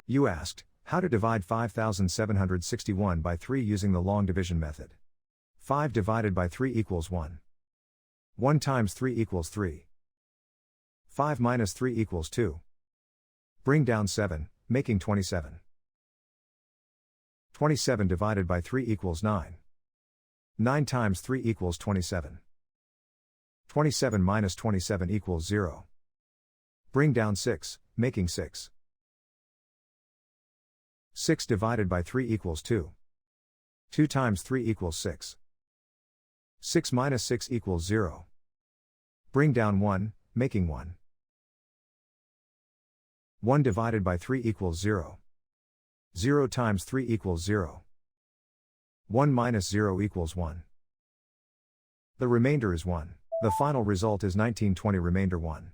You asked, how to divide 5761 by 3 using the long division method. 5 divided by 3 equals 1. 1 times 3 equals 3. 5 minus 3 equals 2. Bring down 7, making 27. 27 divided by 3 equals 9. 9 times 3 equals 27. 27 minus 27 equals 0. Bring down 6, making 6. 6 divided by 3 equals 2. 2 times 3 equals 6. 6 minus 6 equals 0. Bring down 1, making 1. 1 divided by 3 equals 0. 0 times 3 equals 0. 1 minus 0 equals 1. The remainder is 1. The final result is 1920 remainder 1.